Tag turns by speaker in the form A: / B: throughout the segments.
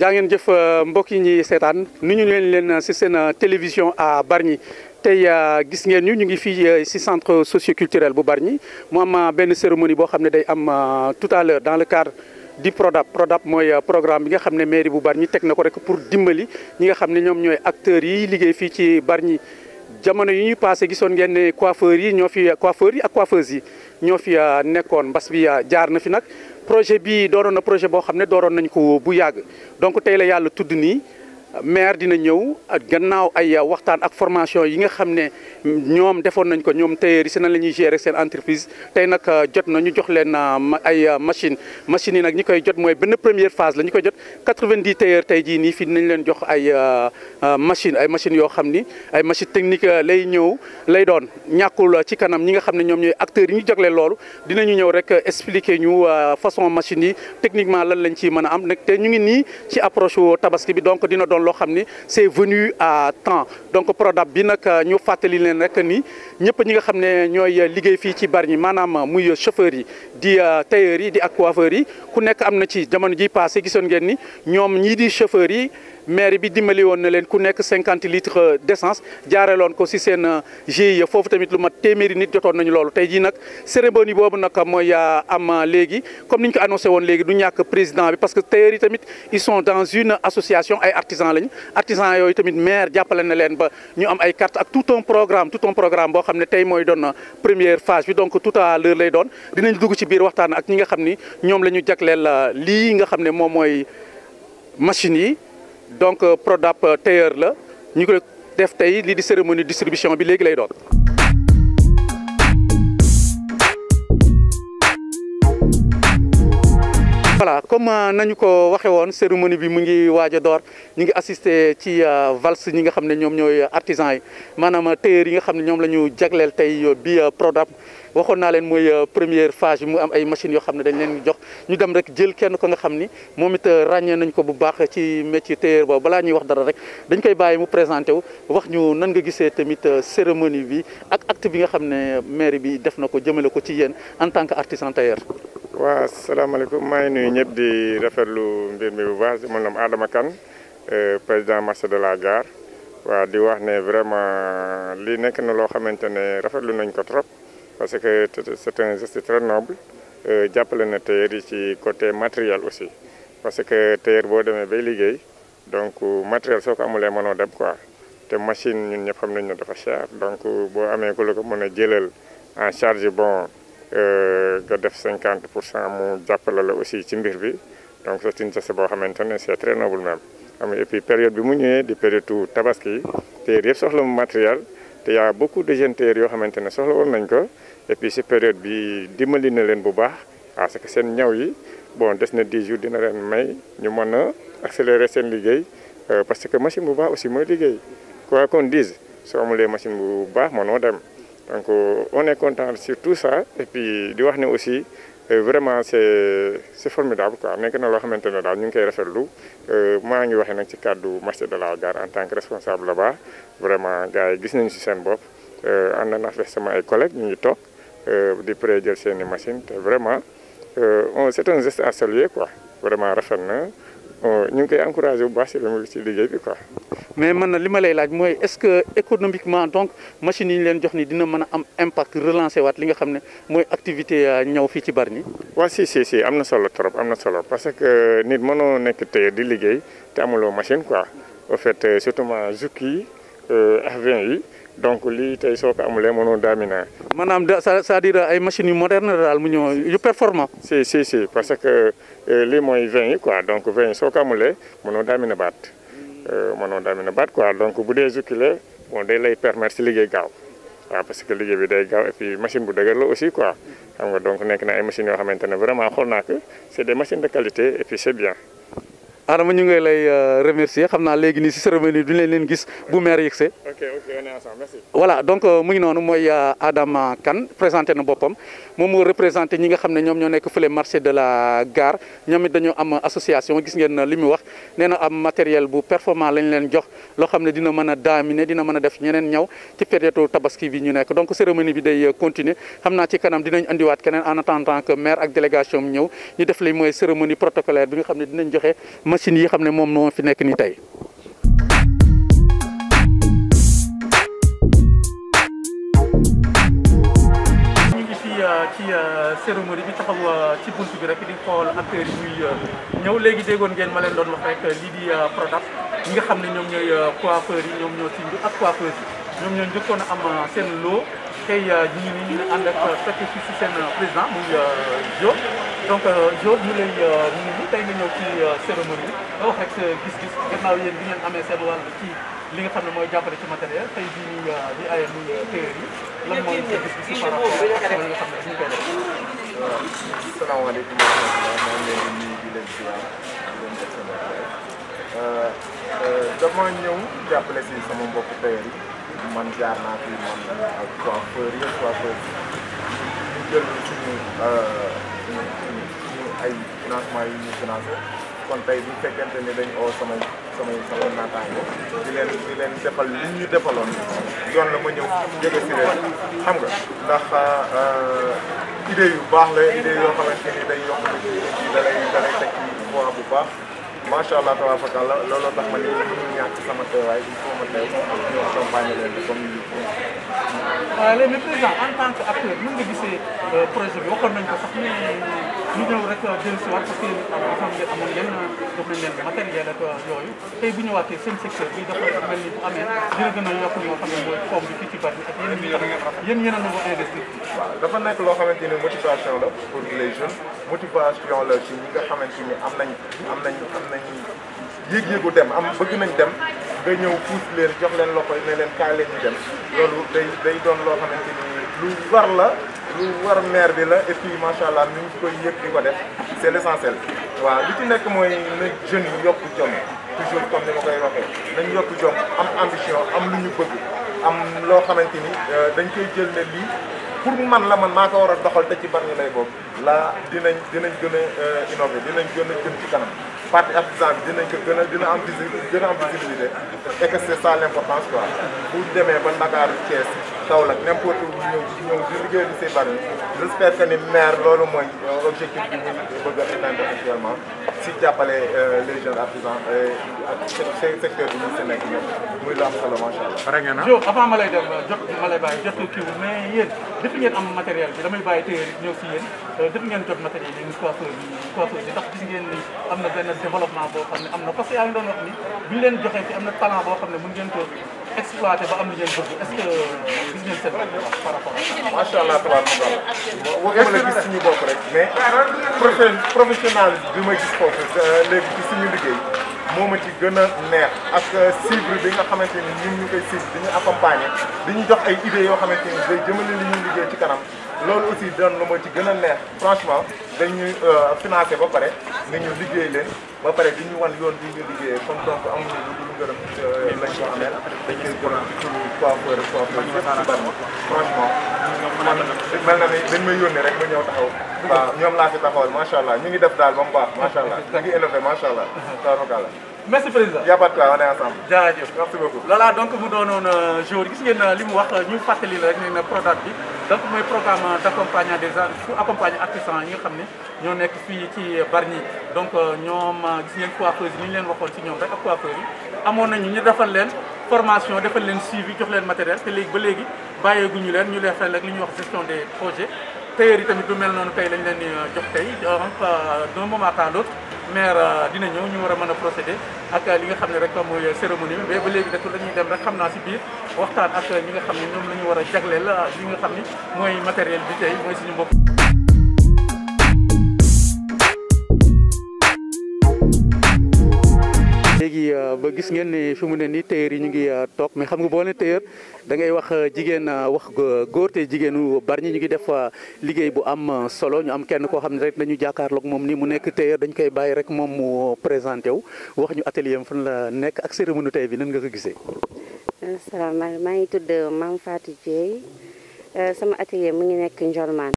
A: jaa ngeen jëf mbokk yi ñuy seetaan nu ñu leen si seen télévision à Bargny tey gis ngeen ñu ngi fii si centre socioculturel bu Bargny mu am benn cérémonie boo xam ne day am tout à l'heure dans le cadre du PRODAP mooy programme bi nga xam ne mairie bu Bargny teg na ko rek pour dimbali ñi nga xam ne ñoom ñooy acteurs yi liggéey fii ci Bargny. jamono yi ñuy passé gisoon ngeen ne coiffeurs yi ñoo fi coiffeurs yi ak coiffeuses yi ñoo fi nekkoon mbas bi jaar na fi nag projet bi dooroon na projet boo xam ne dooroon nañ ko bu yàgg donc tey la yàlla tudd nii maire dina ñëw gannaaw ay waxtaan ak formation yi nga xam ne ñoom defoon nañ ko ñoom tailleur yi si nan la ñuy gérer seen entreprise tey nag jot na ñu jox leen ay machines yi nag ñi koy jot mooy benn première phase la ñu koy jot 90 tailleurs tey jii nii fii dinañ leen jox ay machines yoo xam ni ay machines techniques lay doon ñàkkul ci kanam ñi nga xam ne ñoom ñooy acteurs yi ñu jagleel loolu dinañu ñëw rek expliquer ñu façon machines yi techniquement lan lañ ciy mën a am nag te ñu ngi nii ci approche tabaski bi donc dina doon loo xam ni c'est venu à temps donc PRODAP bi nag ñu fàttali leen rek ni ñëpp ñi nga xam ne ñooy liggéey fii ci Bargny maanaam muy chauffeurs yi di tailleurs yi di ak coiffeurs yi ku nekk am na ci jamono ji passé gisoon ngeen ni ñoom ñii di chauffeurs yi maire bi dimbali woon na leen ku nekk 50 litres d'essence jaareeloon ko si seen GIE foofu tamit lu mat téeméeri nit jotoon nañu loolu tey jii nag cérémonie boobu nag mooy am léegi comme ni ñu ko annoncé woon léegi du ñàkk président bi parce que tailleurs yi tamit ils sont dans une association ay artisans lañu artisans yooyu tamit maire jàppale na leen ba ñu am ay carte ak tout un programme boo xam ne tey mooy doon première phase bi donc tout à l'heure lay doon dinañ dugg ci biir waxtaan ak ñi nga xam ni ñoom la ñu jagleel lii nga xam ne moom mooy machines yi. donc PRODAP tailleur la ñu ko def tey lii di cérémonie distribution bi léegi lay doon. voilà comme nañu ko waxee woon cérémonie bi mu ngi waaj a door ñu ngi assister ci valse ñi nga xam ne ñoom ñooy artisans yi maanaam tailleur yi nga xam ne ñoom la ñu jagleel tey bi PRODAP waxoon naa leen mooy première phase bi mu am ay machines yoo xam ne dañ leen jox ñu dem rek jël kenn ko nga xam ni moom it ràññee nañ ko bu baax ci métier tailleur boobu balaa ñuy wax dara rek dañ koy bàyyi mu présenté wu wax ñu nan nga gisee tamit cérémonie bi ak acte bi nga xam ne maire bi def na ko jëmale ko ci yéen en tant que artisan tailleur.
B: waaw salaamaaleykum maa ngi nuyu ñëpp di rafetlu mbir mi bu baax man la Adama Kane président marché de la gare waaw di wax ne vraiment lii nekk na loo xamante ne rafetlu nañ ko trop. parce que c'est un geste très noble jàppale na tailleur yi ci côté matériel aussi parce que tailleur boo demee bay liggéey donc matériel soo ko amulee mënoo dem quoi te machine ñun ñëpp xam nañ ne dafa cher donc boo amee ku la ko mën a jëlal en charge bon nga def 50% mu jàppale la aussi ci mbir bi donc c'est une geste boo xamante ne c'est très noble même xam et puis période bi mu ñëwee di période tabaski tailleur yëpp soxla mu matériel te y a beaucoup de jeunes tailleurs yoo xamante ne soxla woon nañ ko et puis si période bi dimbali na leen bu baax parce que seen ñaw yi bon des na 10 jours dina leen may ñu mën a accélérer seen liggéey parce que machine bu baax aussi mooy liggéey quoi qu'on dise soo amulee machine bu baax mënoo dem donc on est content sur tout ça et puis di wax ne aussi vraiment c'est formidable quoi nekk na loo xamante ne daal ñu ngi koy rafetlu maa ngi waxee nag ci cadre marché de la gare en tant que responsable là-bas vraiment gars yi gis nañu si seen bopp ànd naa fekk sama ay collègues ñu ngi toog di pré jël seeni machine te vraiment c'est un geste à saluer quoi vraiment rafet na ñu ngi koy encouragé bu baax ci liggéey bi quoi.
A: mais man na li ma lay laaj mooy est-ce que économiquement donc machines yi ñu leen jox ni dina mën a am impact relancer waat li nga xam ne mooy activité ñaw fii ci Bargny.
B: waaw si am na solo trop am na solo parce que nit mënoo nekk tailleur di liggéey te amuloo machine quoi au fait surtout zouk yi F20 yi donc lii tey soo ko amulee mënoo daamina.
A: maanaam c'est-à-dire ay machines yu moderne daal mu ñëw yu performant.
B: si parce que lii mooy 20 yi quoi donc 20 yi soo ko amulee mënoo daamina baat quoi donc bu dee zoukile bon day lay permettre si liggéey gaaw waaw parce que liggéey bi day gaaw et puis machine bu dëgër la aussi quoi xam nga donc nekk na ay machines yoo xamante ne vraiment xool naa que c'est des machines de qualité et puis c'est bien.
A: Adama ñu ngi lay remercier xam naa léegi nii si cérémonie du leen gis bu maire yegsee.
B: ok on est ensemble merci.
A: voilà donc mu ngi noonu mooy Adama Kane présenté na boppam moom moo représenté ñi nga xam ne ñoom ñoo nekk fële marché de la gare ñoom it dañoo am association gis ngeen li mu wax nee na am matériel bu performant lañ leen jox loo xam ne dina mën a daaminer dina mën a def ñeneen ñaw ci période tabaski bi ñu nekk donc cérémonie bi day continuer xam naa ci kanam dinañ andiwaat keneen en attendant que maire ak délégation ñëw ñu def li mooy cérémonie protocolaire bi nga xam ne dinañ joxe machines yi xam ne moom moo fi nekk nii tey. ci cérémonie bi taxaw ci buntu bi rek di xool acteurs yi ñuy ñëw léegi déggoon ngeen ma leen doon wax rek lii di Prodac ñi nga xam ne ñoom ñooy coiffeurs yi ñoom ñoo ci ak coiffeurs yi ñoom ñoo njëkkoon a am seen loo tey ñu ngi ànd ak fekk ci seen président muy Jo donc Jo ñu lay nuyu tey nga ñëw ci cérémonie bi nga wax rek sa gis-gis gannaaw yéen bi ngeen amee seen wàll ci li nga xam ne mooy jàppale ci matériel tey jii nii di aye muy téer yi lan mooy sa gis-gis par rapport ak action yi nga xam ne dañu koy def.
C: Asalaamaaleykum wa rahmatulah maa ngi leen di nuyu di leen ziar di leen def sama dama ñëw jàppale si sama mbokku téer yi man jaar naa fi man ak coiffeur yi coiffeur ñu jël suñu ay financement yi ñu financé kon tey bu fekkente ni dañ oo samay naataango di leen defal li ñu defaloon yoon la ma ñëw jege si leen xam nga ndax idée yu baax la idée yoo xamante ni day yokk dalay teg ci voie bu baax macha allah tabaarkalla looloo tax ma ni ñu ñàkk sama teewaay il faut ma teew ñu accompagner leen comme ni
A: léegi président en tant que acteur mën nga gisee projet bi waxoon nañ ko sax mais ñu ñëw rek dellusiwaat parce que amoon ngeen jox nañ leen matériel ak yooyu tey bu ñëwaatee seen secteur bi dafa mel ni bu amee dina gën a yokk ñoo xam ne mooy koom bi fii ci Bargny ak yéen a nangoo investir.
C: waaw dafa nekk loo xamante ni motivation la pour les jeunes motivation la ci ñi nga xamante ni am nañ yéeg-yéegu dem bëgg nañ dem nga ñëw puus leen jox leen loxo ne leen kaay leen ñu dem loolu day doon loo xamante ni lu war maire bi la et puis macha allah ñu ngi koy yëg di ko def c' est l' essentiel. waaw li ci nekk mooy na jeunes yi yokk jom toujours comme ni ma koy waxee nañ yokk jom am ambition am lu ñu bëgg am loo xamante ni dañ koy jël ne lii pour man la man maa ko war a doxal te ci Bargny lay boobu la dinañ gën a innover dinañ gën a jëm ci kanam. partie artisan bi dina am visibilité et que c'est ça l'importance quoi bu demee ba Dakar Thiès Kaolack n'importe où ñëw di liggéey di say Bargny j'espère que ni maire loolu mooy objectif bi ñu bëgg a atteindre actuellement si jàppale les jeunes artisans ak secteur bi ñu si nekk ñoom muy lu am solo macha allah.
A: pare ngeen Jo avant ma lay dem ma lay bàyyi jot kiiwul mais yéen def ngeen am matériel bi damay bàyyi téer ñëw si yéen def ngeen jot matériel yi coiffeur bi ndax gis ngeen ni am na benn développement boo xam ne am na parce que yaa ngi doon wax ni bi ñu leen joxee fi am na talent boo xam ne mën ngeen ko exploiter ba am li ngeen bëgg est-ce que gis ngeen seen bopp par rapport à ça.
C: macha allah tabaaraka waxuma la gis suñu bopp rek mais professionnel bi ma gis foofu léegi ci suñu liggéey moo ma ci gën a neex ak cible bi nga xamante ni ñun ñu koy cible di ñu accompagner di ñu jox ay idées yoo xamante ni day jëmale li ñuy liggéey ci kanam loolu aussi doon na ma ci gën a neex franchement dañuy financé ba pare nga ñu liggéey leen ba pare di ñu wan yoon bi ñu liggéeyee comme donc amuñu lu dul ngërëm lañ ko ameel dañuy gërëm ci coiffeur ci Bargny franchement man mel na ni dañ may yónnee rek ma ñëw taxaw waaw ñoom laa fi taxawal macha allah ñu ngi def daal ba mu baax macha allah ñu ngi innové macha allah tabaraka
A: merci président.
C: y a pas de quoi on est ensemble.
A: jaajëf
C: merci beaucoup.
A: voilà donc mu doonoon jour gis ngeen li mu wax ñu fàttali la rek ne na Prodac bi donc mooy programme d' accompagnement des pour accompagner artisans yi nga xam ne ñoo nekk fii ci Bargny donc ñoom gis ngeen coiffeurs yi ni ñu leen waxoon ci ñoom rek ak coiffeurs yi amoon nañu ñu defal leen formation defal leen suivi jox leen matériel te léegi ba léegi bàyyeeguñu leen ñu defal rek li ñuy wax gestion des projets tailleurs yi tamit lu mel noonu tey lañ leen di jox tey donc d'un moment à l'autre maire dina ñëw ñu war a mën a procéder ak li nga xam ne rek mooy cérémonie bi mais ba léegi rek dañuy dem rek xam naa si biir waxtaan ak ñi nga xam ne ñoom la ñu war a jagleel li nga xam ni mooy matériel bi tey mooy suñu mbokk. léegi ba gis ngeen ni fi mu ne nii tailleur yi ñu ngi toog mais xam nga boo ne tailleur da ngay wax jigéen wax góor te jigéenu Bargny ñu ngi def liggéey bu am solo ñu am kenn koo xam ne rek dañu jàkkaarloog moom ni mu nekk tailleur dañ koy bàyyi rek moom mu présenté wu wax ñu atelier am fan la nekk ak cérémonie tey bi nan nga ko gisee.
D: asalaamaaleykum maa ngi tudd Mame Fatou Dieye sama atelier mu ngi nekk Ndiolmane.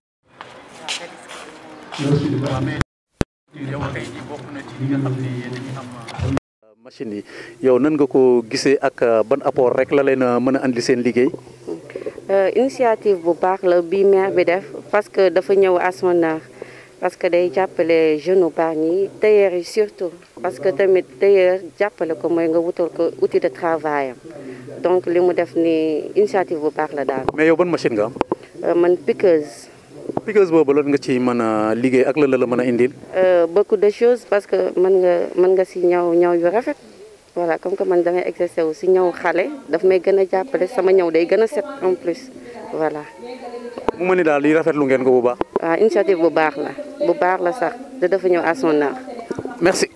A: yow tey jii bokk na ci li nga xam ne dañuy am machine yi yow nan nga ko gisee ak ban apport rek la leen mën a andi seen liggéey.
D: initiative bu baax la bi maire bi def parce que dafa ñëw à son heure parce que day jàppale jeunes Bargny tailleurs yi surtout parce que tamit tailleur jàppale ko mooy nga wutal ko outil de travail am donc li mu def ni initiative bu baax la daal.
A: mais yow ban machine nga am.
D: man piqueuse.
A: piqueuse boobu lan nga ci mën a liggéey ak lan la mën a indil.
D: beaucoup de choses parce que mën nga si ñaw yu rafet voilà comme que man damay exercer wu si ñaw xale daf may gën a jàppale sama ñaw day gën a set en plus voilà.
A: mu mën ni daal li rafetlu ngeen ko bu baax.
D: waaw initiative bu baax la sax te dafa ñëw à son heure.
A: merci.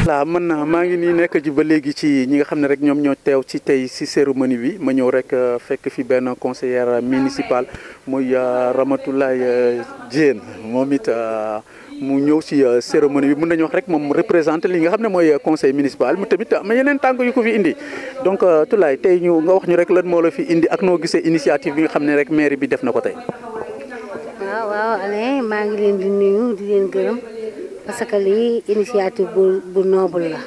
A: voilà man maa ngi nii nekk ji ba léegi ci ñi nga xam ne rek ñoom ñoo teew ci tey ci cérémonie bi ma ñëw rek fekk fi benn conseillère municipale muy Ramatoulaye Diène moom it mu ñëw ci cérémonie bi mën nañu wax rek moom représenté li nga xam ne mooy conseil municipal mu tamit am yeneen tànk yu ko fi indi donc Toulaye tey ñu nga wax ñu rek lan moo la fi indi ak noo gisee initiative bi nga xam ne rek mairie bi def na ko tey.
E: waaw Alain maa ngi leen di nuyu di leen gërëm parce que lii initiative bu noble la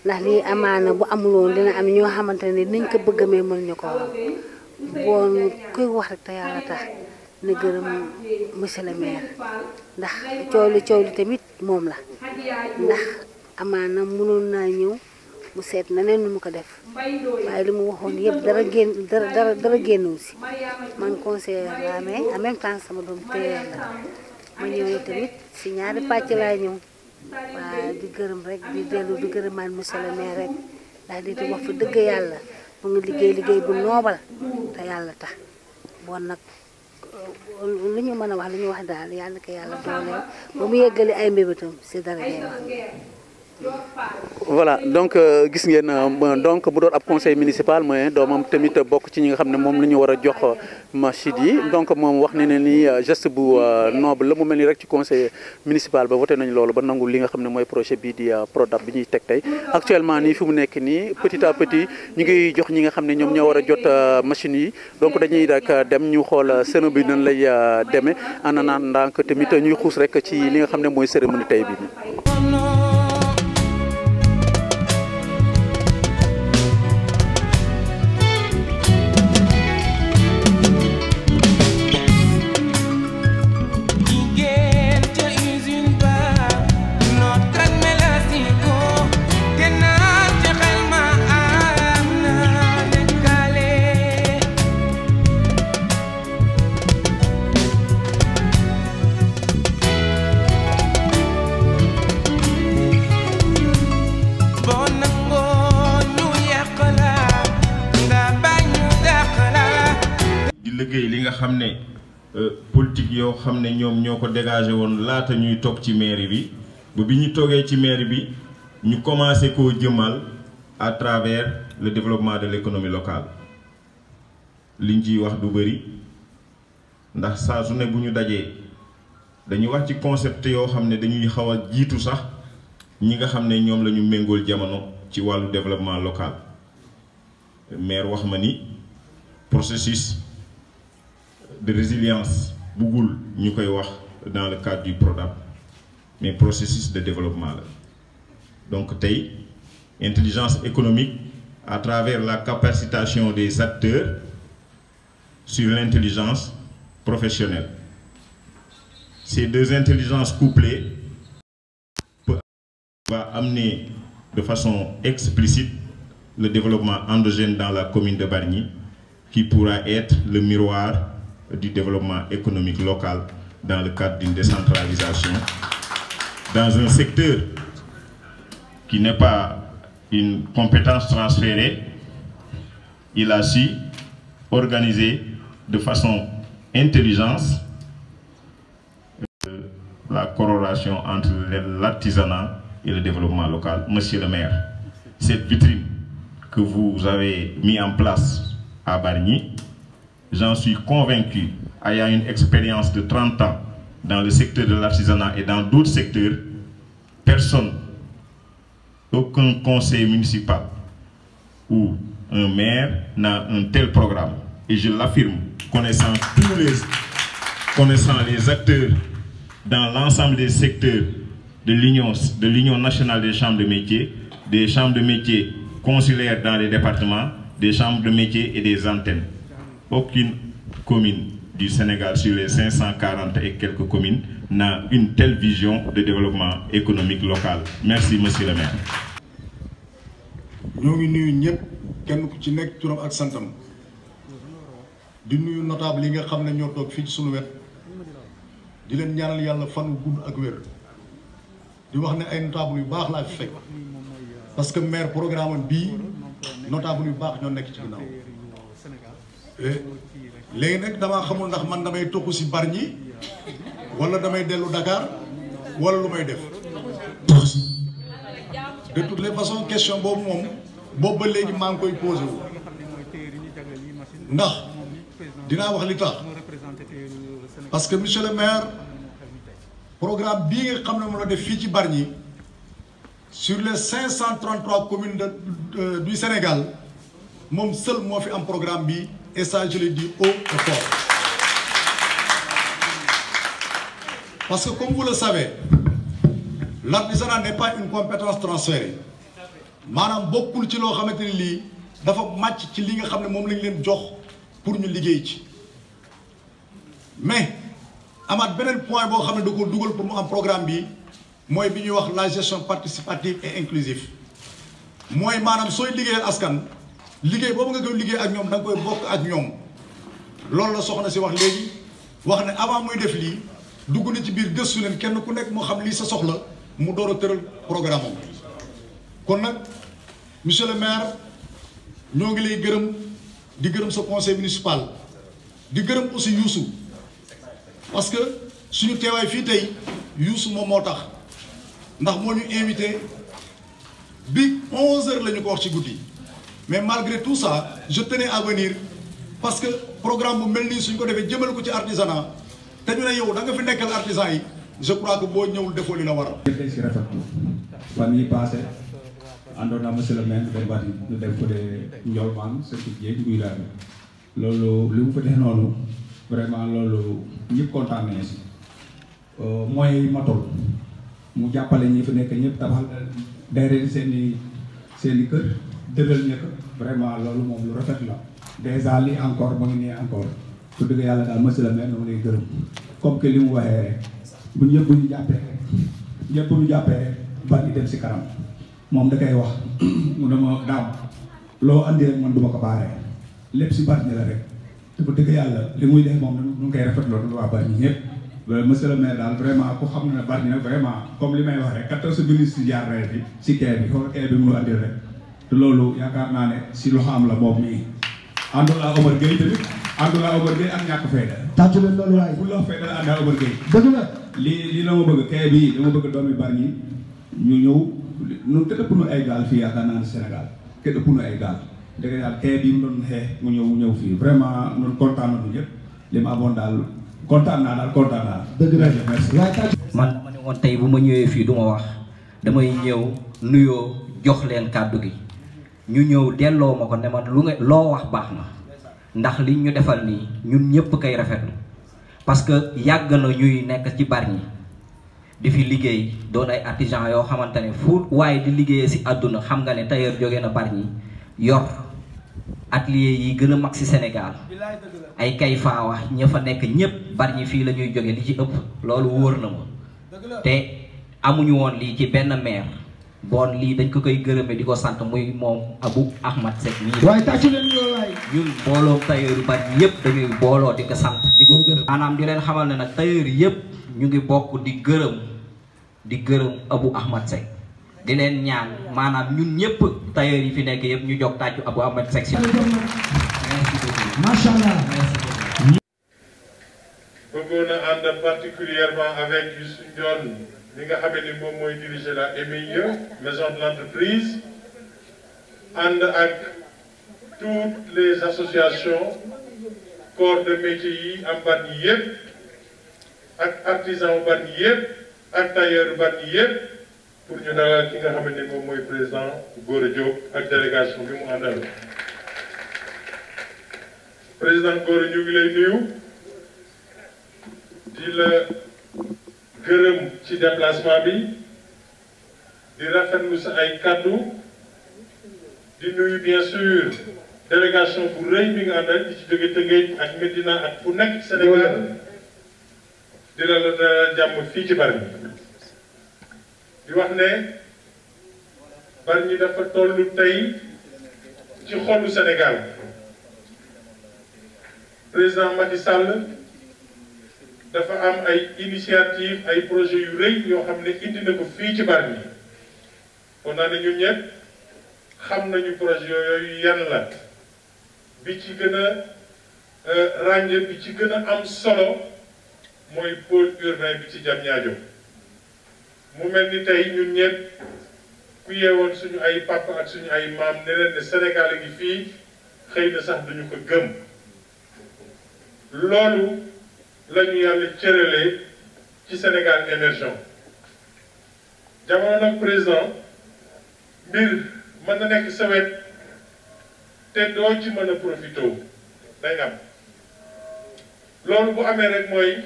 E: ndax lii amaana bu amuloon dina am ñoo xamante ne niñ ko bëgg mais mënuñu ko woon bon kuy wax rek te yàlla tax na gërëm monsieur le maire ndax coow li tamit moom la ndax amaana mënoon naa ñëw mu seet na leen nu mu ko def waaye li mu waxoon yëpp dara génnewu si man conseiller la mais en même temps sama doom téye la ma ñëw tamit si ñaari pàcc laa ñëw waaye di gërëm rek di dellu di gërëmaan monsieur le maire rek ndax di wax fa dëgg yàlla mu ngi liggéey bu noobal te yàlla tax bon nag lu ñu mën a wax li ñu wax daal yàlla ko yàlla dooleel ba mu yeggali ay mbébétam si dara day wax.
A: voilà donc gis ngeen donc mu doon ab conseil municipal mooy doomam tamit bokk ci ñi nga xam ne moom la ñu war a jox machine yi donc moom wax ne ni geste bu noble la mu mel ni rek ci conseil municipal ba voté nañu loolu ba nangu li nga xam ne mooy projet bii di Prodap bi ñuy teg tey actuellement nii fi mu nekk nii petit à petit ñu ngi jox ñi nga xam ne ñoom ñoo war a jot machine yi donc dañuy rek dem ñu xool seno bi nan lay demee en ndànk tamit ñuy xuus rek ci li nga xam ne mooy cérémonie tey bi.
F: li nga xam ne politique yoo xam ne ñoom ñoo ko dégagé woon laata ñuy toog ci mairie bi ba bi ñu toogee ci mairie bi ñu commencé koo jëmal à travers le développement de l'économie locale liñ ciy wax du bëri ndax saa su ne bu ñu dajee dañuy wax ci concept yoo xam ne dañuy xaw a jiitu sax ñi nga xam ne ñoom la ñu méngool jamono ci wàllu développement local maire wax ma ni processus de résilience buggul ñu koy wax dans le cadre du Prodap mais processus de développement la donc tey intelligence économique à travers la capacitation des acteurs sur l'intelligence professionnelle. Ces deux intelligences couplées va amener de façon explicite le développement endogène dans la commune de Bargny qui pourra être le miroir du développement économique local dans le cadre d'une décentralisation dans un secteur qui n'est pas une compétence transférée. Il a su organiser de façon intelligente la corrélation entre l'artisanat et le développement local. Monsieur le maire, cette vitrine que vous avez mis en place à Bargny, j'en suis convaincu, ayant une expérience de 30 ans dans le secteur de l'artisanat et dans d'autres secteurs, personne, aucun conseil municipal ou un maire n'a un tel programme. Et je l'affirme, connaissant les acteurs dans l'ensemble des secteurs de l'Union nationale des chambres de métiers, des chambres de métiers consulaires dans les départements, des chambres de métiers et des antennes. Aucune commune du Sénégal sur les 540 et quelques communes n'a une telle vision de développement économique local. Merci, monsieur le maire.
G: ñoo ngi nuyu ñëpp kenn ku ci nekk turam ak santam di nuyu notable yi nga xam ne ñoo toog fii ci sunu wet di leen ñaanal yàlla fan wu gudd ak wér di wax ne ay notable yu baax laa fi fekk parce que maire programme bii notable yu baax ñoo nekk ci ginnaaw léegi nag damaa xamul ndax man damay toxu si Bargny wala damay dellu Dakar wala lu may def de toutes les façons question boobu moom boobu ba léegi maa ngi koy posé wu ndax dinaa wax li tax parce que monsieur le maire programme bii nga xam ne moom la def fii ci Bargny sur les 533 communes du Sénégal moom seul moo fi am programme bi et ça je le dis haut et fort parce que comme vous le savez l'artisanat n'est pas une compétence transférée maanaam bokkul ci loo xamante ni lii dafa màcc ci li nga xam ne moom lañ leen jox pour ñu liggéey ci mais amaat beneen point boo xam ne da ko dugal pour mu am programme bi mooy bi ñuy wax la gestion participative et inclusive mooy maanaam sooy liggéeyal askan liggéey boobu nga koy liggéey ak ñoom da nga koy bokk ak ñoom loolu la soxna si wax léegi wax ne avant muy def lii dugg na ci biir gëstu leen kenn ku nekk moo xam lii sa soxla mu door a tëral programme am kon nag monsieur le maire ñoo ngi lay gërëm di gërëm sa conseil municipal di gërëm aussi Youssou parce que suñu teewaay fii tey Youssou moom moo tax ndax moo ñu invité bi 11h la ñu ko wax ci guddi mais malgré tout ça je tenais à venir parce que programme bu mel nii suñ ko defee jëmale ko ci artisanat te ñu ne yow da nga fi nekkal artisan yi je crois que boo ñëwul defoo li la war a.
H: jëfee si rafetlu fan yii passé àndoon naa monsieur le maire day bati ñu dem ko de Ndiolmane surtout Dieng guy daal loolu li mu fa def noonu vraiment loolu ñëpp kontaan nañu si mooy matul mu jàppale ñi fi nekk ñëpp tabax day seen i kër dëggal ñëpp vraiment loolu moom lu rafet la déjà lii encore mu ngi nii encore su dëgg yàlla daal monsieur le maire na mu lay gërëm comme que li mu waxee rek bu ñëpp bu ñu jàppee rek ñëpp bu ñu jàppee rek Bargny dem si kanam moom da koy wax mu dama daam loo andi rek man du ma ko baaree lépp si Bargny la rek te bu dëgg yàlla li muy def moom nu ngi koy rafetloo du waa Bargny ñëpp monsieur le maire daal vraiment ku xam ne Bargny nag vraiment comme li may wax rek 14 ministres jaar rek bi si kee bi xool kee bi mënu andil rek te loolu yaakaar naa ne si loxo am la moom mii àndul ak Omar Gueye tamit àndul ak Omar Gueye ak ñàkk fayda
I: tàccu leen loolu waaye
H: bu la fayda la ànd ak Omar Gueye
I: dëgg la
H: lii la ma bëgg kee bii dama bëgg doomi Bargny ñu ñëw ñun te ëpp nu ay gaal fii yaakaar naa ne Sénégal te ëpp nu ay gaal dëgg yàlla kee bii mu doon xee mu ñëw fii vraiment ñun kontaan nañu ñëpp li ma amoon daal kontaan naa.
I: dëgg la
H: merci.
J: man dama ne woon tey bu ma ñëwee fii du ma wax damay ñëw nuyoo jox leen kàddu gi ñu ñëw delloo ma ko ne man lu nga loo wax baax na ndax li ñu defal nii ñun ñëpp kay rafetlu parce que yàgg na ñuy nekk ci Bargny di fi liggéey doon ay artisan yoo xamante ne fu waaye di liggéeyee si àdduna xam nga ne tailleur jóge na Bargny yor atelier yi gën a mag si Sénégal ay kay faawa ña fa nekk ñëpp Bargny fii la ñuy jóge li ci ëpp loolu wóor na ma te amuñu woon lii ci benn maire bon lii dañ ko koy gërëme di ko sant muy moom Abou Ahmad Seck nii
I: waaye tàccu leen loolu waaye
J: ñun booloo tailleur Bargny yëpp dañuy booloo di ko sant di ko gërëm maanaam di leen xamal ne nag tailleur yëpp ñu ngi bokk di gërëm Abou Ahmad Seck di leen ñaan maanaam ñun ñëpp tailleur yi fi nekk yëpp ñu jox tàccu Abou Ahmad Seck si
I: macha allah
K: bëggoon a ànd particulièrement avec Youssou Ndione li nga xam ne moom mooy diriger la MIE maison de l'entreprise ànd ak toutes les associations corps de métier yi am Bargny yëpp ak artisan u Bargny yëpp ak tailleur Bargny yëpp pour ñu dalal ki nga xam ne moom mooy président Gora Diop ak délégation bi mu àndal. président Gora ñu ngi lay nuyu di la gërëm ci déplacement bi di rafetlu sa ay kaddu di nuyu bien sûr délégation bu rëy bi nga àndal di ci jóge Tëngéej ak Médina ak fu nekk ci Sénégal di la jàmm fii ci Bargny di wax ne Bargny dafa tollu tey ci xolu Sénégal président Macky Sall dafa am ay initiative ay projet yu rëy yoo xam ne indi na ko fii ci Bargny kon naa ne ñun ñëpp xam nañu projet yooyu yan la bi ci gën a ràññee bi ci gën a am solo mooy pôle urbain bi ci Diamniadio mu mel ni tey ñun ñëpp ku yeewoon suñu ay papa ak suñu ay maam ne leen ne Sénégal a ngi fii xëy na sax duñu ko gëm loolu la ñu yàlla cëralee ci Sénégal émergent jamono nag président mbir mën na nekk sa wet te doo ci mën a profité day am loolu bu amee rek mooy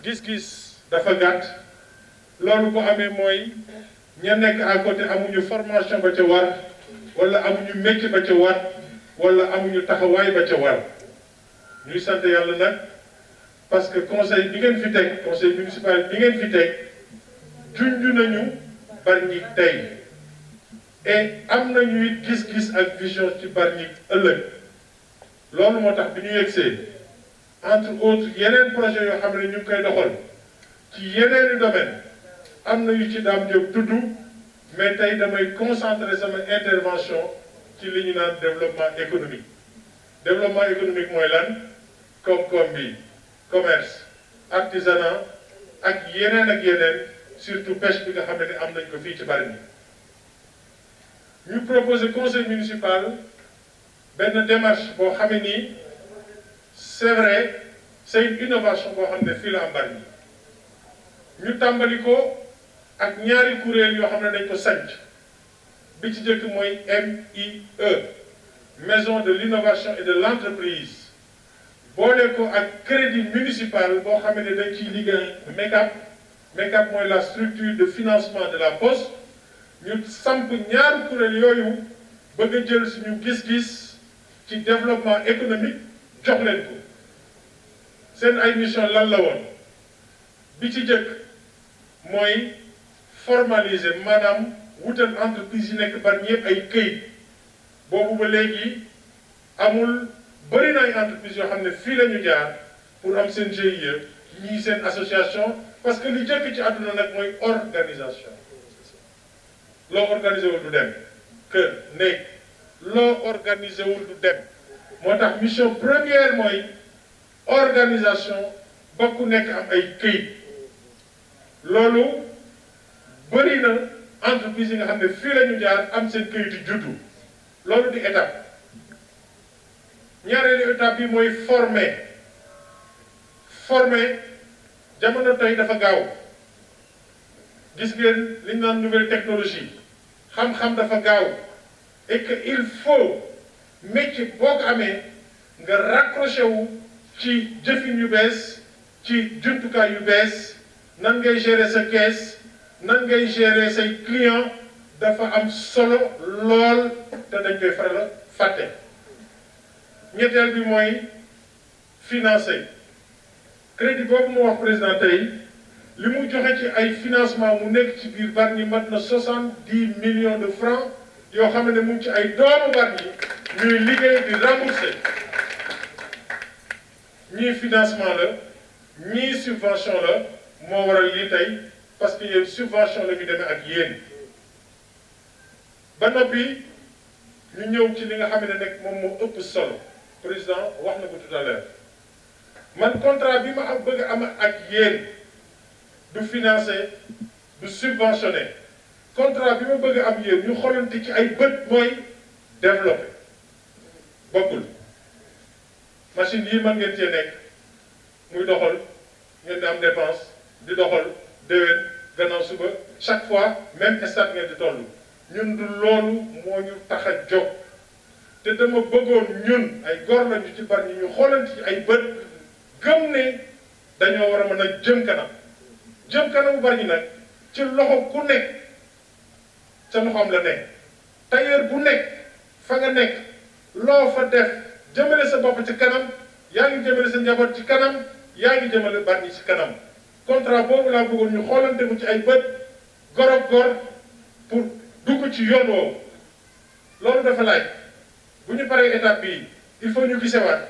K: gis-gis dafa gàtt loolu bu amee mooy ña nekk à côté amuñu formation ba ca war wala amuñu métier ba ca war wala amuñu taxawaay ba ca war ñuy sant yàlla nag parce que conseil bi ngeen fi teg conseil municipal bi ngeen fi teg junj nañu Bargny tey et am nañu it gis-gis ak vision ci Bargny ëllëg loolu moo tax bi ñu yegsee entre autres yeneen projet yoo xam ne ñu ngi koy doxal ci yeneeni domaine am na yu ci Dame Diop tudd mais tey damay concentrer sama intervention ci li ñu naan développement économique mooy lan koom-koom bi commerce artisanat ak yeneen surtout pêche bi nga xam ne am nañ ko fii ci Bargny ñu proposé conseil municipal benn démarche boo xam ne nii c'est vrai c'est une innovation boo xam ne fii la am Bargny ñu tàmbali ko ak ñaari kuréel yoo xam ne dañ ko sanc bi ci jëkk mooy MIE maison de l'innovation et de l'entreprise boole ko ak crédit municipal boo xam ne dañ ciy liggéey MECAP mooy la structure de financement de la poste ñu samp ñaari kuréel yooyu bëgg a jël suñu gis-gis ci développement économique jox leen ko seen ay mission lan la woon bi ci jëkk mooy formaliser maanaam wutal entreprise yi nekk Bargny yëpp ay këyit boobu ba léegi amul bëri na ay entreprise yoo xam ne fii la ñu jaar pour am seen GIE ñii seen association parce que li jëkk ci àdduna nag mooy organisation loo organisé wul du dem kër néeg loo organisé wul du dem moo tax mission première mooy organisation ba ku nekk am ay këyit loolu bëri na entreprise yi nga xam ne fii la ñu jaar am seen këyitu juddu loolu di étape ñaareelu étape bi mooy former jamono tey dafa gaaw gis ngeen li ñu naan nouvelle technologie xam-xam dafa gaaw et que il faut métier boo ko amee nga raccroché wu ci jëfin yu bees ci jumtukaay yu bees nan ngay gérer sa caisse nan ngay gérer say client dafa am solo lool te dañ koy faral a fàtte ñetteel bi mooy financer crédit boobu mu wax président tey li mu joxe ci ay financement mu nekk ci biir Bargny mat na 70 millions de francs yoo xam ne mu ngi ci ay doomu Bargny ñuy liggéey di rembourser ñii financement la ñii subvention la moo waral lii tey parce que yéen subvention la ñu demee ak yéen ba noppi ñu ñëw ci li nga xam ne nekk moom moo ëpp solo président wax na ko tout à l'heure man contrat bi ma am bëgg am ak yéen du financer du subventionner contrat bi ma bëgg am yéen ñu xoolante ci ay bët mooy développer bokkul machine yi mën ngeen cee nekk muy doxal ngeen di am dépense di doxal déwén gannaaw suba chaque fois même stade ngeen di toll ñun du loolu moo ñu tax a jóg te dama bëggoon ñun ay góor lañu ci Bargny ñu xoolante ci ay bët gëm ne dañoo war a mën a jëm kanamu Bargny nag ci loxo ku nekk ca loxoom la nekk tailleur bu nekk fa nga nekk loo fa def jëmale sa bopp ci kanam yaa ngi jëmale sa njaboot ci kanam yaa ngi jëmale Bargny ci kanam contrat boobu laa bëggoon ñu xoolante ko ci ay bët gor ak gor pour dugg ci yoon woowu loolu dafa laaj bu ñu paree étape bii il faut ñu gisewaat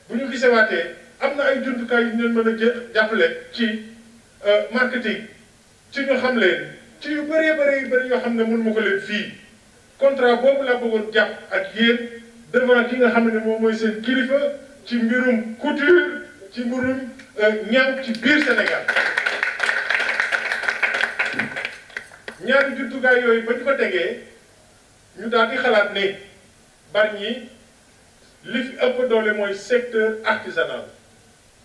K: bu ñu gisewaatee am na ay jumtukaay yu ñu leen mën a jàppale ci marketing ci ñu xam leen ci yu bëri yoo xam ne mënu ma ko leen fii contrat boobu laa bëggoon jàpp ak yéen devant ki nga xam ne moom mooy seen kilifa ci mbirum couture ci mbirum ñam ci biir Sénégal ñaari jumtukaay yooyu ba ñu ko tegee ñu daal di xalaat ne Bargny li fi ëpp doole mooy secteur artisanal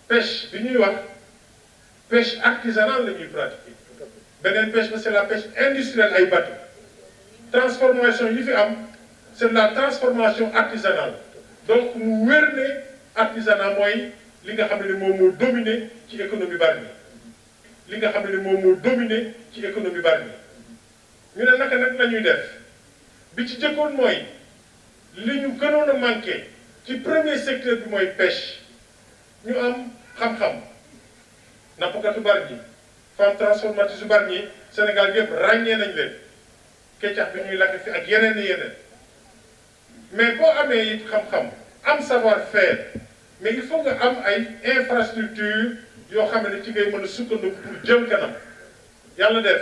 K: pêche bi ñuy wax pêche artisanale la ñuy pratiquer beneen pêche ba c'est la pêche industrielle ay bateau transformation yi fi am c'est la transformation artisanale donc mu wér ne artisanat mooy li nga xam ne moom moo dominé ci économie Bargny li nga xam ne moom moo dominé ci économie Bargny ñu ne naka nag la ñuy def bi ci jëkkoon mooy li ñu gënoon a manqué ci premier secteur bi mooy pêche ñu am xam-xam nappkatu Bargny femme transformatrice Bargny Sénégal yëpp ràññee nañ leen kecax bi ñuy lakk fi ak yeneen i yeneen mais boo amee it xam-xam am savoir-faire mais il faut nga am ay infrastructure yoo xam ne ci ngay mën a sukkandiku pour jëm kanam yàlla def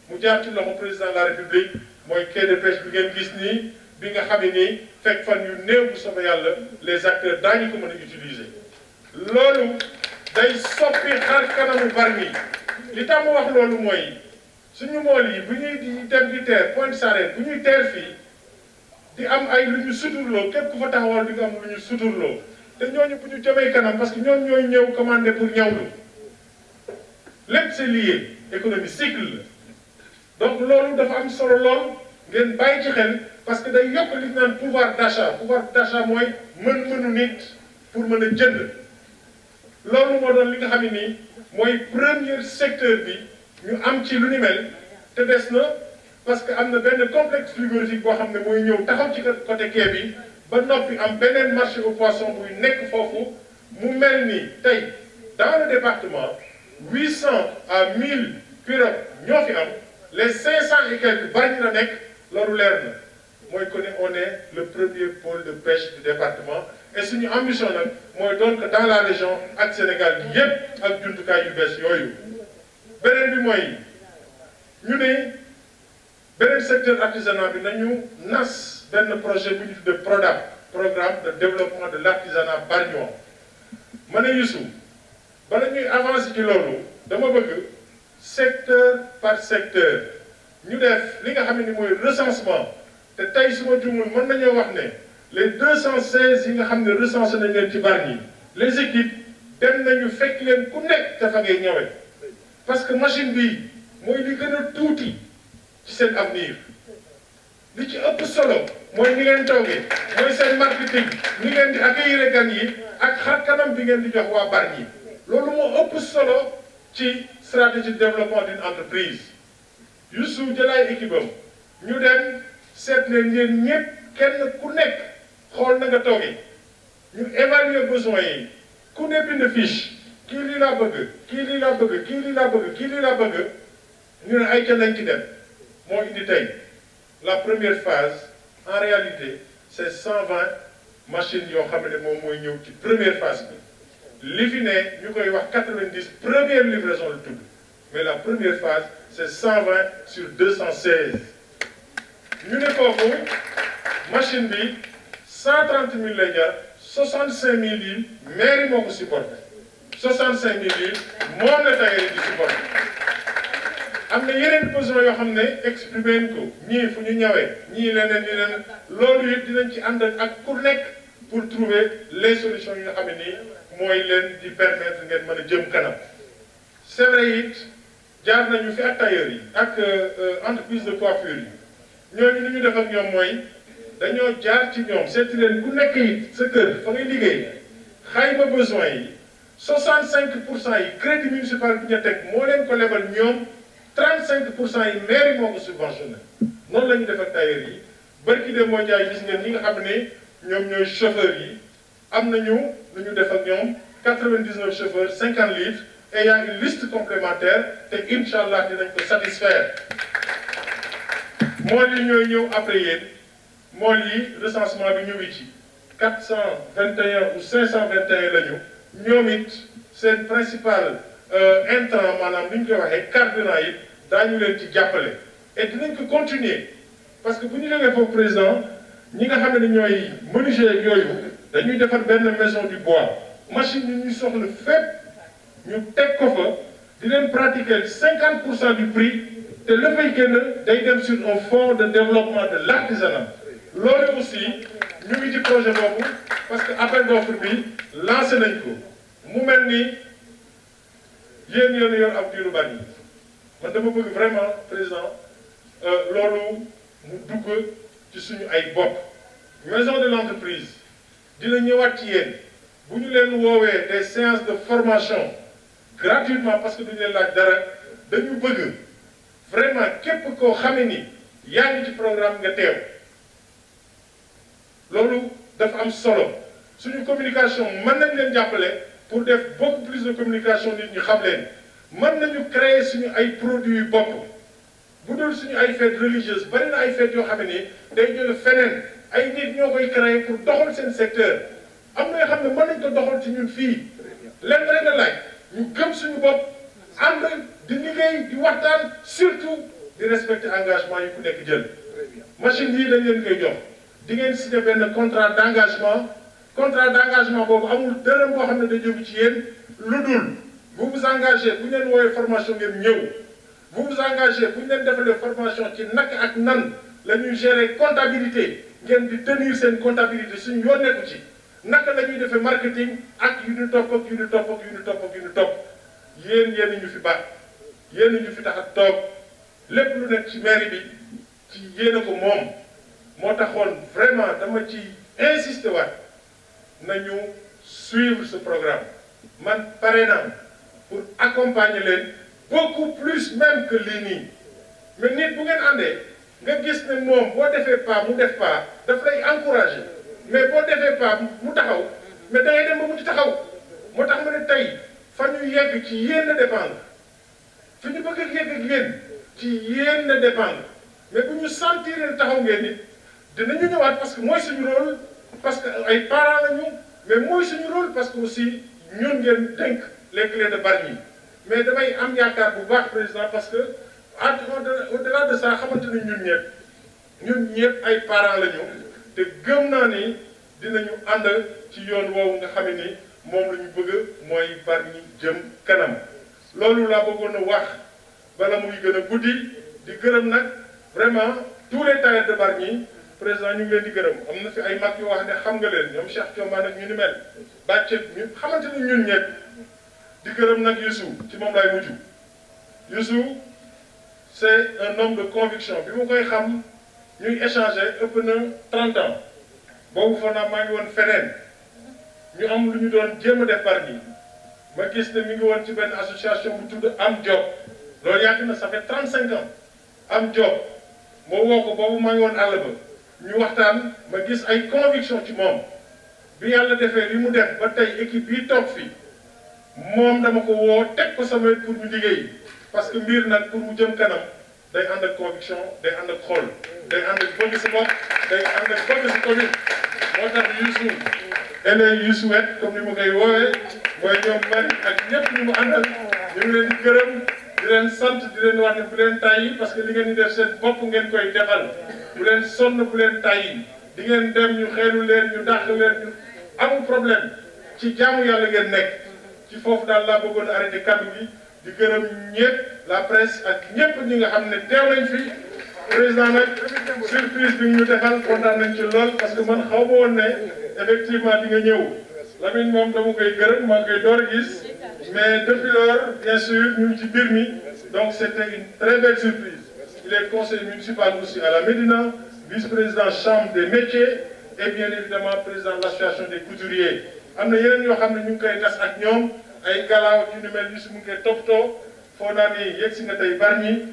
K: mu jaar ci loxo président de la république mooy quai de pêche bi ngeen gis nii bi nga xam ne nii fekk fan yu néew bu soobee yàlla les acteurs daañu ko mën a utiliser loolu day soppi xar kanamu Bargny li tax mu wax loolu mooy suñu mool yi bu ñuy di dem di teer Pointe Sarène bu ñuy teer fii di am ay lu ñu suturloo képp ku fa taxawal di nga am lu ñu suturloo te ñooñu bu ñu jëmee kanam parce que ñoom ñooy ñëw commandé pour ñawlu lépp c'est lié économie cycle la donc loolu dafa am solo lool ngeen bàyyi ci xel parce que day yokk li ñu naan pouvoir d'achat mooy mën-mënu nit pour mën a jënd loolu moo doon li nga xam ne nii mooy premier secteur bi ñu am ci lu ni mel te des na parce que am na benn complexe frigorifique boo xam ne mooy ñëw taxaw ci côté quai bi ba noppi am beneen marché au poisson buy nekk foofu mu mel ni tey dans le département 800 à 1000 pirogues ñoo fi am les 500 et quelques Bargny la nekk loolu leer na mooy que ne on est le premier pôle de pêche du département et suñu ambition nag mooy doon que dans la région ak Sénégal gi yépp ak jumtukaay yu bees yooyu beneen bi mooy ñu ne beneen secteur artisanal bi nañu nas benn projet bu ñu tuddee PRODAB programme de développement de l'artisanat bargnois ma ne Youssou bala ñuy avancer ci loolu dama bëgg secteur par secteur ñu def li nga xam ne ni mooy recensement te tey su ma juumul mën nañoo wax ne les 216 yi nga xam ne recensé nañ leen ci Bargny les équipes dem nañu fekk leen ku nekk dafa ngay ñëwee parce que machine bi mooy li gën a tuuti ci seen avenir li ci ëpp solo mooy ni ngeen toogee mooy seen marketing ni ngeen di accueillir gan yi ak xar kanam bi ngeen di jox waa Bargny loolu moo ëpp solo ci stratégie de développement d'une entreprise Youssou jëlaay équipe am ñu dem seet leen yéen ñëpp kenn ku nekk xool na nga toogee ñu évaluer besoins yi ku ne bind fiche kii lii laa bëgg kii lii laa bëgg kii lii laa bëgg kii lii laa bëgg ñu ne ay ca nañ ci dem moo indi tey la première phase en réalité c'est 120 machines yoo xam ne moom mooy ñëw ci première phase bi li fi ne ñu koy wax 90 première livraison la tudd mais la première phase c'est 120 sur 216 ñu ne foofu machine bi 130 000 lay jar 65 000 yi mairie moo ko supporté 65 000 yi moom la tailleur di supporté am na yeneen besoin yoo xam ne exprimé nañ ko ñii fu ñu ñawee ñii leneen loolu it dinañ ci ànd ak ku nekk pour trouver les solutions yi nga xam ne nii mooy leen di permettre ngeen mën a jëm kanam c'est vrai it jaar nañu fi ak tailleur yi ak entreprise de coiffure yi ñooñu ni ñu def ak ñoom mooy dañoo jaar ci ñoom seeti leen ku nekk it sa kër fa ngay liggéey xayma besoin yi 65% yi crédit municipal bi ñu teg moo leen ko lebal ñoom 35% yi mairie moo ko subventionné noonu la ñu def ak tailleur yi barki de moo jaay gis ngeen ñi nga xam ne ñoom ñooy chauffeurs yi am nañu lu ñu def ak ñoom 99 chauffeurs 50 litres et il y a une liste complémentaire te incha allah dinañ ko satisfaire mool yi ñooy ñëw après yéen mool yi recensement bi ñu ngi ci 421 ou 521 lañu ñoom it seen principal intrant maanaam ni ñu koy waxee carburant yi daañu leen ci jàppale et dinañ ko continuer parce que bu ñu jógee foofu président ñi nga xam ne ñooy menuisier yooyu dañuy defar benn maison du bois machine yi ñuy soxla fépp ñu teg ko fa di leen pratiquer 50% du prix te la fay génn day dem sur un fonds de développement de l'artisanat loolu aussi ñu ngi ci projet boobu parce que appel d'offre bi lancé nañ ko mu mel ni yéen yéen yor ab diiru Bargny man dama bëgg vraiment président loolu mu dugg ci suñu ay bopp maison de l'entreprise dina ñëwaat ci yéen bu ñu leen woowee des séances de formation gratuitement parce que duñu leen laaj dara dañu bëgg vraiment képp koo xame ni yaa ngi ci programme nga teew loolu dafa am solo suñu communication mën nañ leen jàppale pour def beaucoup plus de communication nit ñi xam leen mën nañu créer suñu ay produits bopp bu dul suñu ay fêtes religieuses bari na ay fêtes yoo xam ne day jël feneen ay nit ñoo koy créer pour doxal seen secteur am na yoo xam ne mën nañ ko doxal ci ñun fii lenn rek la laaj ñu gëm suñu bopp ànd di liggéey di waxtaan surtout di respecter engagement yi ku nekk jël machine yii dañ leen koy jox di ngeen signé benn contrat d'engagement boobu amul dërëm boo xam ne da jóge ci yéen lu dul vous vous engagez bu ñu leen woowee formation ngeen ñëw vous vous engagez bu ñu leen defalee formation ci naka ak nan la ñuy gérer comptabilité ngeen di tenir seen comptabilité suñu yoon nekku ci naka la ñuy defee marketing ak yu ñu topp ak yu ñu topp ak yu ñu topp ak yu ñu topp yéen ñu fi baax yéen ñu fi tax a toog lépp lu nekk ci mairie bi ci yéen a ko moom moo taxoon vraiment dama ci insister waat nañu suivre ce programme man pare naa pour accompagner leen beaucoup plus même que lii nii mais nit bu ngeen àndee nga gis ne moom boo defee pas mu def pas daf lay encourager mais boo defee pas mu taxaw mais da ngay dem ba mu ci taxaw moo tax ma ne tey fa ñu yegg ci yéen la dépendre fi ñu bëgg a yegg ak yéen ci yéen la dépendre mais bu ñu sentir taxaw ngeen nit dinañu ñëwaat parce que mooy suñu rôle parce que ay parents lañu mais mooy suñu rôle parce que aussi ñun ngeen dénk les clés de Bargny mais damay am yaakaar bu baax président parce que au-delà de ça xamante ni ñun ñëpp ay parents lañu te gëm naa ni dinañu ànd ci yoon woowu nga xam ni moom la ñu bëgg mooy Bargny jëm kanam loolu laa bëggoon a wax bala muy gën a guddi di gërëm nag vraiment tous les tailleurs de Bargny président ñu ngi leen di gërëm am na fi ay mag yoo wax ne xam nga leen ñoom Cheikh Thiombane ak ñu ni mel bàccet ñu xamante ni ñun ñëpp di gërëm nag Youssou ci moom laay mujj Youssou c'est un homme de conviction bi mu koy xam ñuy échanger ëpp na 30 ans boobu foog naa maa ngi woon feneen ñu am lu ñu doon jéem a def Bargny ma gis ne mi ngi woon ci benn association bu tudd Am Job loolu yàgg na ça fait 35 ans Am Job moo woo ko boobu maa ngi woon àll ba ñu waxtaan ma gis ay conviction ci moom bi yàlla defee li mu def ba tey équipe bii toog fi moom dama ko woo teg ko sama pour ñu liggéey parce que mbir nag pour mu jëm kanam day ànd ak conviction day ànd ak xol day ànd ak bëgg si bopp day ànd ak bëgg si commune moo tax Youssou ele Youssouette comme ni ma koy woowee mooy ñoom bari ak ñëpp ñu mu àndal ñu ngi leen di gërëm di leen sant di leen wax ne bu leen tàyyi parce que li ngeen di def seen bopp ngeen koy defal bu leen sonn bu leen tàyyi di ngeen dem ñu xeelu leen ñu dàq leen ñu amul problème ci jaamu yàlla ngeen nekk ci foofu daal laa bëggoon arrêté kaddu gi di gërëm ñëpp la presse ak ñëpp ñi nga xam ne teew nañ fi président nag surprise bi ñu defal kontaan nañ ci lool parce que man xaw ma woon ne effectivement di nga ñëw Lamine moom dama koy gërëm maa ngi koy door a gis mais depuis lors bien sûr ñu ngi ci biir mi donc c'était une très belle surprise. Il est conseiller municipal aussi à la Médina, vice-président chambre des métiers et bien évidemment président de l'association des couturiers. am na yeneen yoo xam ne ñu ngi koy tas ak ñoom ay galaaw yu ni mel ni su mu ngi koy toppatoo foo naa ni yegg si nga tey Bargny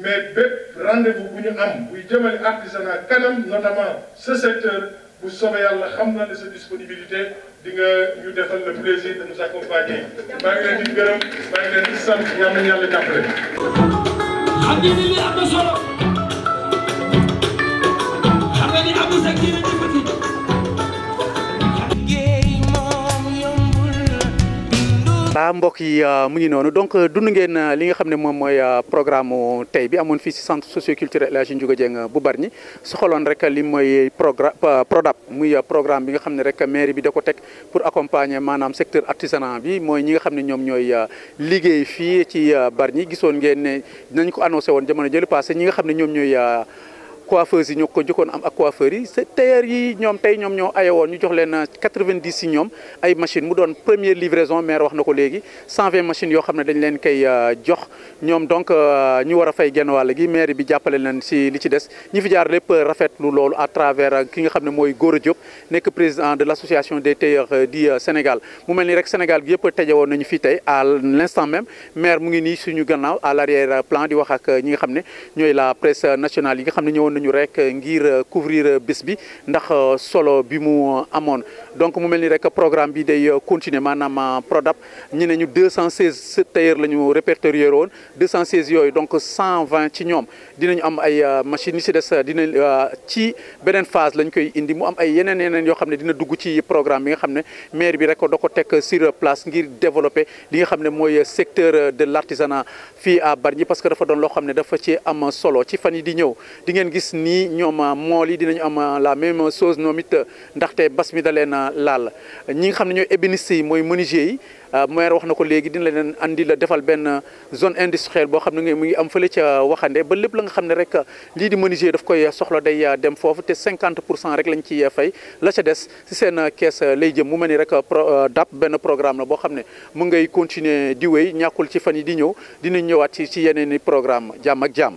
K: mais bépp rendez-vous bu ñu am buy jëmale artisanat kanam notamment ce secteur bu soobee yàlla xam naa ne sa disponibilité di nga ñu defal le plaisir de nous accompagner maa ngi leen di gërëm maa ngi leen di sant yal nañu yàlla jàppale.
L: xam nga ni lii am na solo xam nga ni Abdou Sakir
A: mbokk yi mu ngi noonu donc dund ngeen li nga xam ne moom mooy programme tey bi amoon fii si centre socioculturel El Hadji Ndiouga Dieng bu Bargny su xooloon rek li mooy PRODAP muy programme bi nga xam ne rek mairie bi da ko teg pour accompagner maanaam secteur artisanat bi mooy ñi nga xam ne ñoom ñooy liggéey fii ci Bargny gisoon ngeen ne dinañ ko annoncé woon jamono jële passé ñi nga xam ne ñoom ñooy coiffeurs yi ñoo ko jëkkoon am ak coiffeurs yi tailleur yi ñoom tey ñoom ñoo ayewoon ñu jox leen 90 si ñoom ay machines mu doon première livraison maire wax na ko léegi 120 machines yoo xam ne dañ leen koy jox ñoom donc ñu war a fay genn wàll gi maire bi jàppale leen si li ci des ñi fi jaar lépp rafetlu loolu à travers ki nga xam ne mooy Gora Diop nekk président de l' association des tailleurs du Sénégal mu mel ni rek Sénégal gi yëpp tejewoon nañu fii tey à l' instant même maire mu ngi nii suñu gannaaw à l' arrière plan di wax ak ñi nga xam ne ñooy la presse nationale yi nga xam ne ñëwoon ñu rek ngir couvrir bés bi ndax solo bi mu amoon donc mu mel ni rek programme bi day continuer maanaam PRODAP ñu ne ñu 216 tailleurs la ñu répertorié woon 216 yooyu donc 120 ci ñoom dinañu am ay machines yi si des dina ci beneen phase lañ koy indi mu am ay yeneen yoo xam ne dina dugg ci programme bi nga xam ne maire bi rek da ko teg sur place ngir développer li nga xam ne mooy secteur de l' artisanat fii à Bargny parce que dafa doon loo xam ne dafa ci am solo ci fan yi di ñëw di ngeen gis nii ñoom mool yi dinañu am la même chose ñoom it ndaxte bas mi da leen laal ñi nga xam ne ñooy ébénistes yi mooy menuisier yi maire wax na ko léegi dina leen andi la defal benn zone industrielle boo xam ne mu ngi am fële ca Waxande ba lépp la nga xam ne rek lii di menuisier daf koy soxla day dem foofu te 50% rek lañ ci fay la ca des si seen kees lay jëm mu mel ni rek DAP benn programme la boo xam ne mu ngay continuer di wéy ñàkkul ci fan yi di ñëw dinañ ñëwaat ci yeneen i programme jàmm ak jàmm